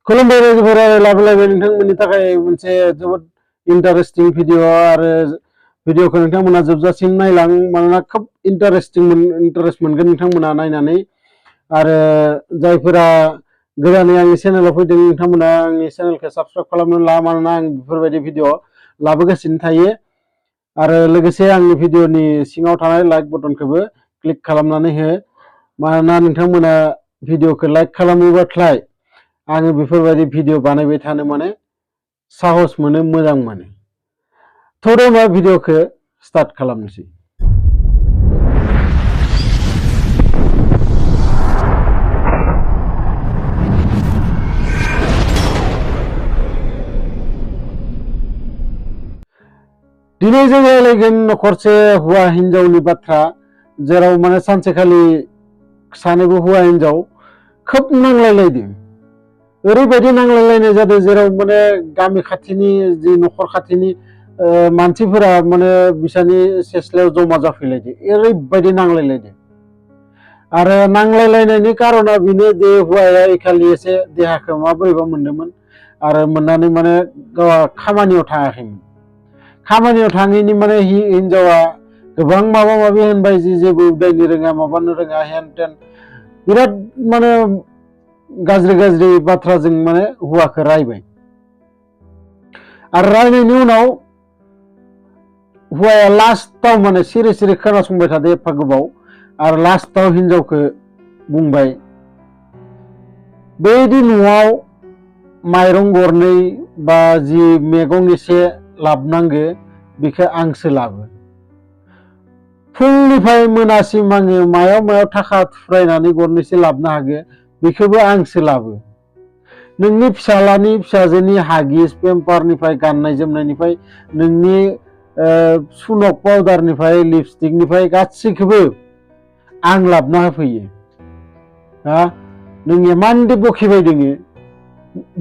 खुलुमबाय रायजोफोरा लाबोलायबाय नोंथांमोननि थाखाय मोनसे जोबोद इन्टारेस्टिं भिडिअ आरो भिडिअखौ नोंथांमोना जोबजासिम नायलां मानोना खोब इन्टारेस्ट मोनगोन नोंथांमोना नायनानै आरो जायफोरा गोदानै आंनि चेनेलाव फैदों नोंथांमोना आंनि चेनेलखौ साबस्क्राइब खालामनानै ला मानोना आं बेफोरबायदि भिडिअ लाबोगासिनो थायो आरो लोगोसे आंनि भिडिअनि सिङाव थानाय लाइक बटनखौबो क्लिक खालामनानै हो मानोना नोंथांमोना भिडिअखौ लाइक खालामोबाथाय आङो बेफोरबायदि भिडिअ बानायबाय थानो माने साहस मोनो मोजां मोनो थ' दा भिडिअखौ स्टार्ट खालामनोसै दिनै जों रायलायगोन नखरसे हौवा हिनजावनि बाथ्रा जेराव माने सानसेखालि सानैबो हौवा हिनजाव खोब नांलायलायदों ओरैबायदि नांलायलायनाय जादों जेराव माने गामि खाथिनि जि नखर खाथिनि मानसिफोरा माने बिसानि सेस्लायाव जमा जाफैलायदों ओरैबायदि नांलायलायदों आरो नांलायलायनायनि कारना बेनो जे हौवाया एखालि एसे देहाखौ माबोरैबा मोन्दोंमोन आरो मोननानै माने गावहा खामानियाव थाङाखैमोन खामानियाव थाङैनि माने हिनजावा गोबां माबा माबि होनबाय जि जेबो उदायनो रोङा माबानो रोङा हेन टेन बिराद माने गाज्रि गाज्रि बाथ्राजों माने हौवाखौ रायबाय आरो रायनायनि उनाव हौवाया लास्टाव माने सिरि सिरि खोनासंबाय थादो एफा गोबाव आरो लास्टाव हिनजावखौ बुंबाय बेदि न'आव माइरं गरनै बा जि मैगं एसे लाबनांगो बेखौ आंसो लाबो फुंनिफ्राय मोनासिम आङो मायाव थाखा थुफ्रायनानै गरनैसो लाबनो हागो बेखौबो आंसो लाबो नोंनि फिसालानि फिसाजोनि हागिस पेम्पारनिफ्राय गाननाय जोमनायनिफ्राय नोंनि सुनक पाउडारनिफ्राय लिपस्टिकनिफ्राय गासैखौबो आं लाबना होफैयो नों इमानदि बखिबाय दोङो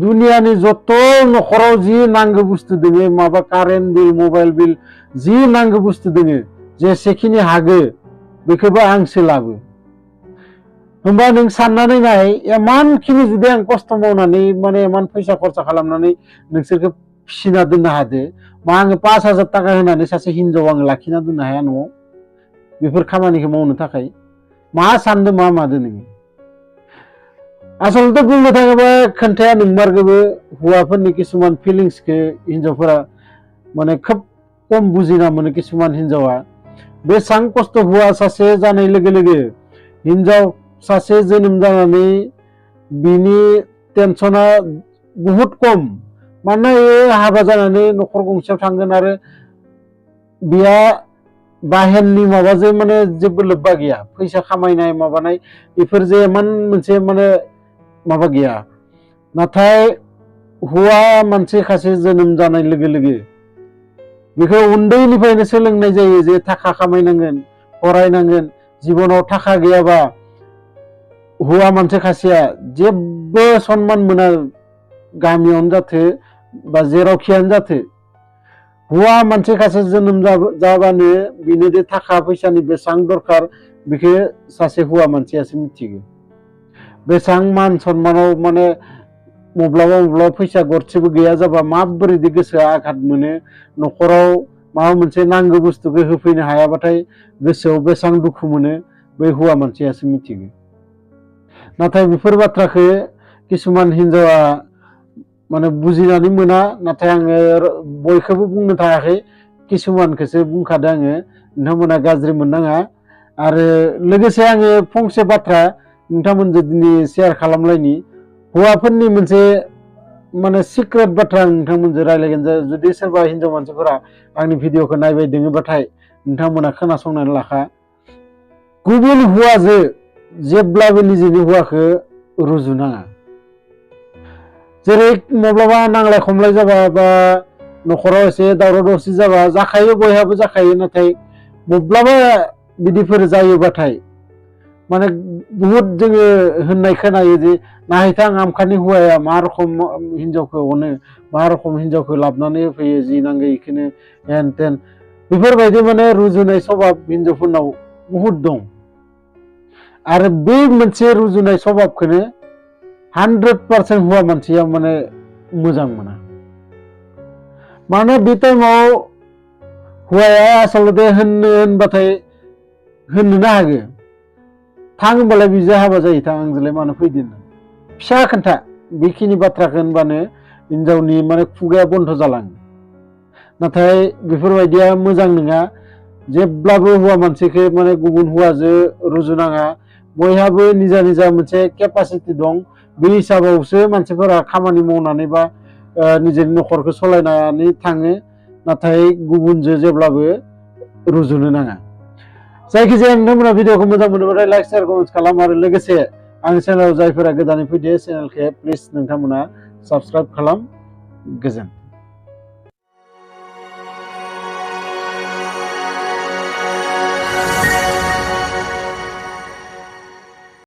दुनियानि जत नखराव जि नांगौ बुस्थु दोङो माबा कारेन्ट बिल मबाइल बिल जि नांगौ बुस्थु दोङो जेसेखिनि हागो बेखौबो आंसो लाबो होमबा नों साननानै नाय इमानखिनि जुदि आं खस्थ' मावनानै माने इमान फैसा खरसा खालामनानै नोंसोरखौ फिसिना दोननो हादो मा आङो 5,000 थाखा होनानै सासे हिनजाव आं लाखिना दोननो हाया न'आव बेफोर खामानिखौ मावनो थाखाय मा सानदों मा मादो नोङो आसलते बुंनो थाङोबा खोन्थाया नंमारगौबो हौवाफोरनि किसुमान फिलिंसखौ हिनजावफोरा माने खोब खम बुजिना मोनो किसुमान हिनजावा बेसेबां खस्थ' हौवा सासे जानाय लोगो लोगो हिनजाव सासे जोनोम जानानै बिनि टेनसना बहुत खम मानोना हाबा जानानै नखर गंसेयाव थांगोन आरो बिया बाहेरनि माबाजों माने जेबो लोब्बा गैया फैसा खामायनाय माबानाय बेफोरजों इमान मोनसे माने माबा गैया नाथाय हौवा मानसि खासे जोनोम जानाय लोगो लोगो बेखौ उन्दैनिफ्रायनो सोलोंनाय जायो जे थाखा खामायनांगोन फरायनांगोन जिबनाव थाखा गैयाबा हौवा मानसि खासेया जेबो सनमान मोना गामियावनो जाथो बा जेरावखियानो जाथो हौवा मानसि खासे जोनोम जाबानो बिनो दे थाखा फैसानि बेसेबां दरखार बेखौ सासे हौवा मानसियासो मिथिगो बेसेबां मान सनमानाव माने मब्लाबा फैसा गरसेबो गैया जाबा माबोरैदि गोसोआ आघात मोनो नखराव माबा मोनसे नांगौ बुस्थुखौ होफैनो हायाबाथाय गोसोआव बेसेबां दुखु मोनो बै हौवा मानसियासो मिथिगो नाथाय बेफोर बाथ्राखौ किसुमान हिनजावा माने बुजिनानै मोना नाथाय आङो बयखौबो बुंनो थायाखै किसुमानखौसो बुंखादों आङो नोंथांमोना गाज्रि मोननाङा आरो लोगोसे आङो फंसे बाथ्रा नोंथांमोनजों दिनै शेयार खालामलायनि हौवाफोरनि मोनसे माने सिक्रेट बाथ्रा नोंथांमोनजों रायलायगोन जुदि सोरबा हिनजाव मानसिफोरा आंनि भिडिअखौ नायबाय दोङोबाथाय नोंथांमोना खोनासंनानै लाखा गुबुन हौवाजों जेब्लाबो निजेनि हौवाखौ रुजुनाङा जेरै माब्लाबा नांलाय खमलाय जाबा बा नखराव एसे दावराव दावसि जाबा जाखायो बयहाबो जाखायो नाथाय माब्लाबा बिदिफोर जायोबाथाय माने बहुत जोङो होननाय खोनायो जे नायथां आमखानि हौवाया मा रखम हिनजावखौ अनो मा रखम हिनजावखौ लाबनानै होफैयो जि नांगौ बेखौनो हेन टेन बेफोरबायदि माने रुजुनाय सभाब 100% हौवा मानसिया माने मोजां मोना माने बे टाइमाव हौवाया आसलते होनबाथाय होननोनो हागो थां होनबालाय बिजों हाबा जायो थां आंजोंलाय मानो फैदो फिसा खोन्था बेखिनि बाथ्राखौ होनबानो हिनजावनि माने खुगाया बन्द जालाङो नाथाय बेफोरबायदिया मोजां नङा जेब्लाबो हौवा मानसिखौ माने गुबुन हौवाजों रुजुनाङा बयहाबो निजा निजा मोनसे केपासिटि दं बे हिसाबावसो मानसिफोरा खामानि मावनानै बा निजेनि नखरखौ सालायनानै थाङो नाथाय गुबुनजों जेब्लाबो रुजुनो नाङा जायखिजाया नोंथांमोना भिडिअखौ मोजां मोनोबाथाय लाइक शेयार कमेन्ट खालाम आरो लोगोसे आंनि चेनेलाव जायफोरा गोदानै फैदो चेनेलखौ प्लिज नोंथांमोना साबस्क्राइब खालाम गोजोन